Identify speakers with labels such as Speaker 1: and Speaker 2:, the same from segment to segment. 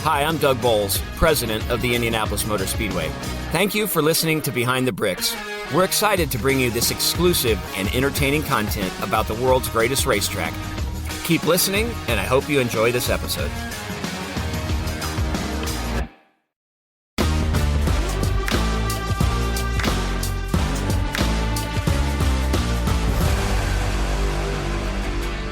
Speaker 1: Hi, I'm Doug Boles, president of the Indianapolis Motor Speedway. Thank you for listening to Behind the Bricks. We're excited to bring you this exclusive and entertaining content about the world's greatest racetrack. Keep listening, and I hope you enjoy this episode.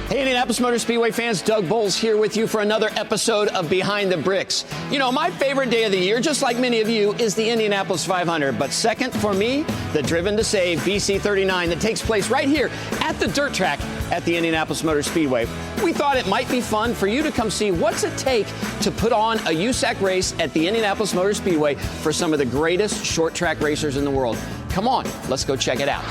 Speaker 2: Hey, Indianapolis Motor Speedway fans, Doug Boles here with you for another episode of Behind the Bricks. You know, my favorite day of the year, just like many of you, is the Indianapolis 500. But second for me, the Driven to Save BC39 that takes place right here at the dirt track at the Indianapolis Motor Speedway. We thought it might be fun for you to come see what's it take to put on a USAC race at the Indianapolis Motor Speedway for some of the greatest short track racers in the world. Come on, let's go check it out.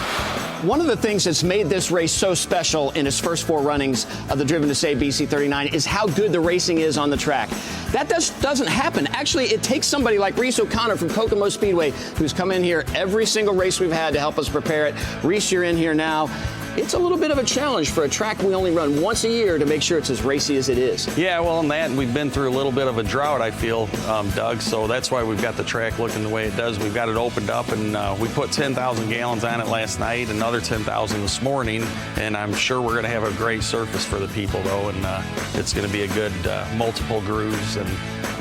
Speaker 2: One of the things that's made this race so special in its first four runnings of the Driven to Save BC39 is how good the racing is on the track. That doesn't happen. Actually, it takes somebody like Reese O'Connor from Kokomo Speedway, who's come in here every single race we've had to help us prepare it. Reese, you're in here now. It's a little bit of a challenge for a track we only run once a year to make sure it's as racy as it is.
Speaker 3: Yeah, well, in that, we've been through a little bit of a drought, I feel, Doug, so that's why we've got the track looking the way it does. We've got it opened up, and we put 10,000 gallons on it last night, another 10,000 this morning, and I'm sure we're going to have a great surface for the people, though, and it's going to be a good multiple grooves and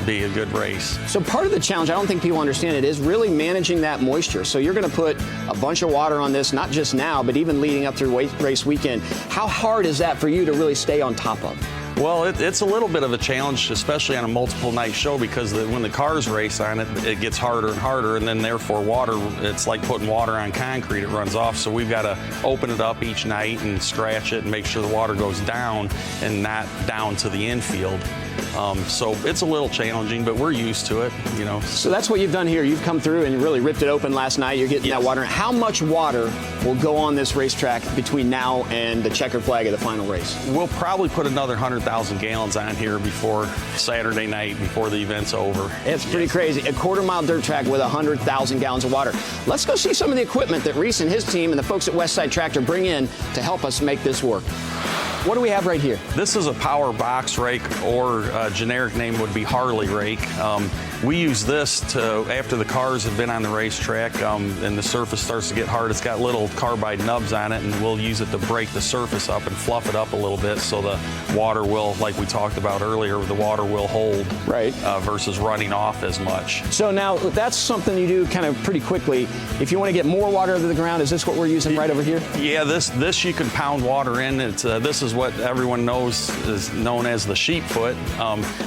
Speaker 3: be a good race.
Speaker 2: So part of the challenge, I don't think people understand it, is really managing that moisture. So you're going to put a bunch of water on this, not just now, but even leading up through race weekend. How hard is that for you to really stay on top of?
Speaker 3: Well, it's a little bit of a challenge, especially on a multiple night show, because when the cars race on it, it gets harder and harder, and then therefore water, it's like putting water on concrete, it runs off. So we've got to open it up each night and scratch it and make sure the water goes down and not down to the infield. So it's a little challenging, but we're used to it, you know.
Speaker 2: So that's what you've done here. You've come through and really ripped it open last night. You're getting that water. How much water will go on this racetrack between now and the checkered flag of the final race?
Speaker 3: We'll probably put another 100,000 gallons on here before Saturday night, before the event's over.
Speaker 2: It's pretty crazy. A quarter-mile dirt track with 100,000 gallons of water. Let's go see some of the equipment that Reese and his team and the folks at Westside Tractor bring in to help us make this work. What do we have right here?
Speaker 3: This is a power box rake, or a generic name would be Harley rake. We use this to, after the cars have been on the racetrack and the surface starts to get hard, it's got little carbide nubs on it, and we'll use it to break the surface up and fluff it up a little bit so the water will, like we talked about earlier, the water will hold versus running off as much.
Speaker 2: So now that's something you do kind of pretty quickly. If you want to get more water to the ground, is this what we're using right over here?
Speaker 3: Yeah, this you can pound water in. This is what everyone knows is known as the sheep foot.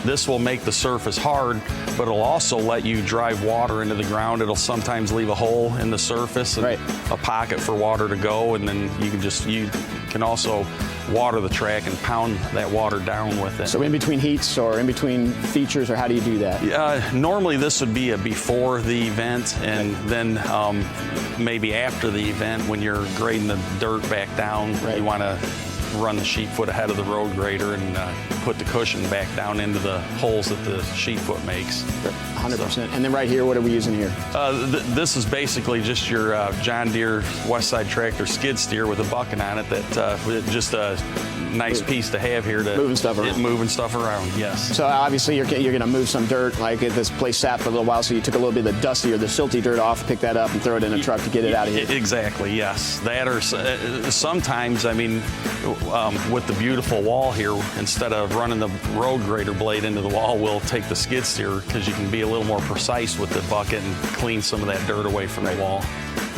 Speaker 3: This will make the surface hard, but it'll also let you drive water into the ground. It'll sometimes leave a hole in the surface and a pocket for water to go, and then you can also water the track and pound that water down with it.
Speaker 2: So in between heats or in between features, or how do you do that?
Speaker 3: Normally this would be a before the event, and then maybe after the event when you're grading the dirt back down, you want to run the sheep foot ahead of the road grader and put the cushion back down into the holes that the sheep foot makes.
Speaker 2: 100%. So, and then right here, what are we using here?
Speaker 3: This is basically just your John Deere Westside Tractor skid steer with a bucket on it. That just a nice piece to have here to
Speaker 2: moving stuff around.
Speaker 3: Yes.
Speaker 2: So obviously you're going to move some dirt. Like this place sat for a little while, so you took a little bit of the dusty or the silty dirt off, pick that up, and throw it in a truck to get it out of here.
Speaker 3: Exactly. Yes. That, or sometimes, I mean, with the beautiful wall here, instead of running the road grader blade into the wall, we'll take the skid steer, because you can be a little more precise with the bucket and clean some of that dirt away from the wall.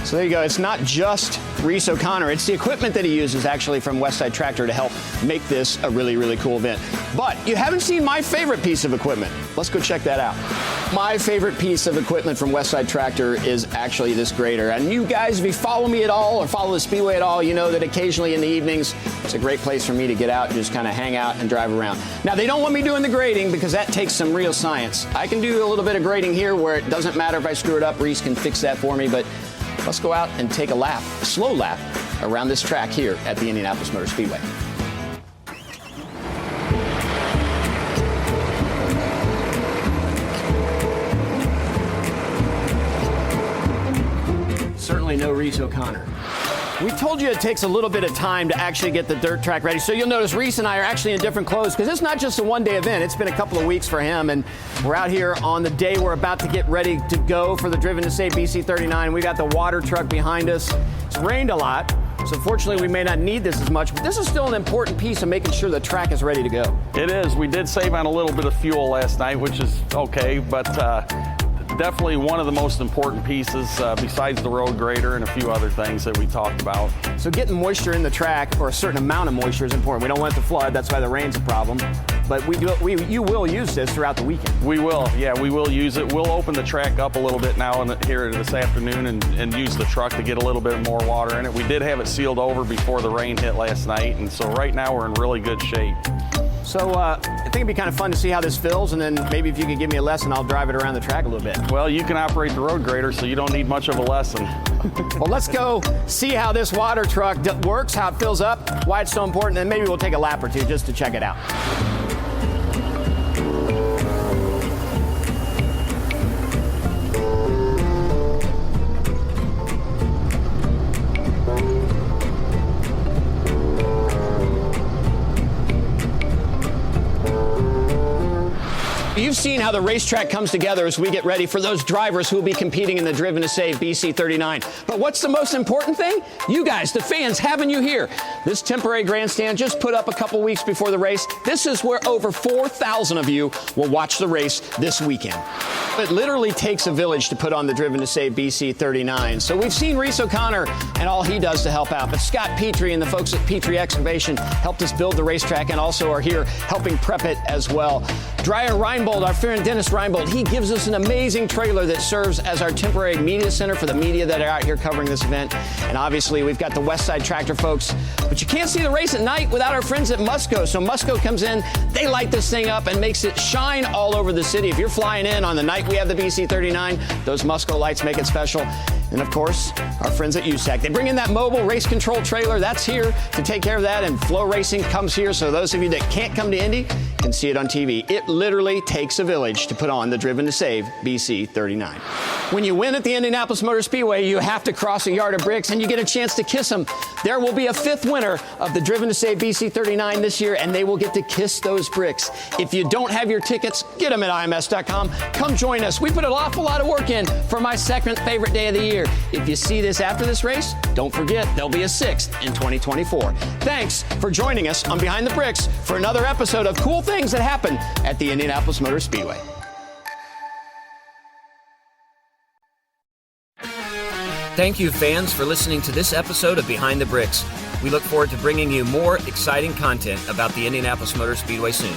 Speaker 2: So there you go. It's not just Reese O'Connor. It's the equipment that he uses actually from Westside Tractor to help make this a really, really cool event. But you haven't seen my favorite piece of equipment. Let's go check that out. My favorite piece of equipment from Westside Tractor is actually this grader. And you guys, if you follow me at all or follow the Speedway at all, you know that occasionally in the evenings, it's a great place for me to get out and just kind of hang out and drive around. Now, they don't want me doing the grading because that takes some real science. I can do a little bit of grading here where it doesn't matter if I screw it up. Reese can fix that for me, but let's go out and take a lap, a slow lap, around this track here at the Indianapolis Motor Speedway. Certainly no Reese O'Connor. We told you it takes a little bit of time to actually get the dirt track ready. So you'll notice Reese and I are actually in different clothes because it's not just a one-day event. It's been a couple of weeks for him, and we're out here on the day we're about to get ready to go for the Driven to Save BC39. We got the water truck behind us. It's rained a lot, so fortunately we may not need this as much, but this is still an important piece of making sure the track is ready to go.
Speaker 3: It is. We did save on a little bit of fuel last night, which is okay, but definitely one of the most important pieces besides the road grader and a few other things that we talked about.
Speaker 2: So getting moisture in the track, or a certain amount of moisture, is important. We don't want it to flood. That's why the rain's a problem. But you will use this throughout the weekend.
Speaker 3: We will, yeah, we will use it. We'll open the track up a little bit now here this afternoon and use the truck to get a little bit more water in it. We did have it sealed over before the rain hit last night, and so right now we're in really good shape.
Speaker 2: So I think it'd be kind of fun to see how this fills, and then maybe if you could give me a lesson, I'll drive it around the track a little bit.
Speaker 3: Well, you can operate the road grader, so you don't need much of a lesson.
Speaker 2: Well, let's go see how this water truck works, how it fills up, why it's so important, and maybe we'll take a lap or two just to check it out. You've seen how the racetrack comes together as we get ready for those drivers who will be competing in the Driven to Save BC39. But what's the most important thing? You guys, the fans, having you here. This temporary grandstand just put up a couple weeks before the race. This is where over 4,000 of you will watch the race this weekend. It literally takes a village to put on the Driven to Save BC39. So we've seen Reese O'Connor and all he does to help out. But Scott Petrie and the folks at Petrie Excavation helped us build the racetrack and also are here helping prep it as well. Dreyer Reinbold, our friend Dennis Reinbold, he gives us an amazing trailer that serves as our temporary media center for the media that are out here covering this event. And obviously, we've got the Westside Tractor folks. But you can't see the race at night without our friends at Musco. So Musco comes in, they light this thing up and makes it shine all over the city. If you're flying in on the night we have the BC39, those Musco lights make it special. And of course, our friends at USAC. They bring in that mobile race control trailer. That's here to take care of that. And Flow Racing comes here. So those of you that can't come to Indy can see it on TV. It literally takes a village to put on the Driven to Save BC39. When you win at the Indianapolis Motor Speedway, you have to cross a yard of bricks and you get a chance to kiss them. There will be a fifth winner of the Driven to Save BC39 this year, and they will get to kiss those bricks. If you don't have your tickets, get them at IMS.com. Come join us. We put an awful lot of work in for my second favorite day of the year. If you see this after this race, don't forget there'll be a sixth in 2024. Thanks for joining us on Behind the Bricks for another episode of cool things that happen at the Indianapolis Motor Speedway.
Speaker 1: Thank you, fans, for listening to this episode of Behind the Bricks. We look forward to bringing you more exciting content about the Indianapolis Motor Speedway soon.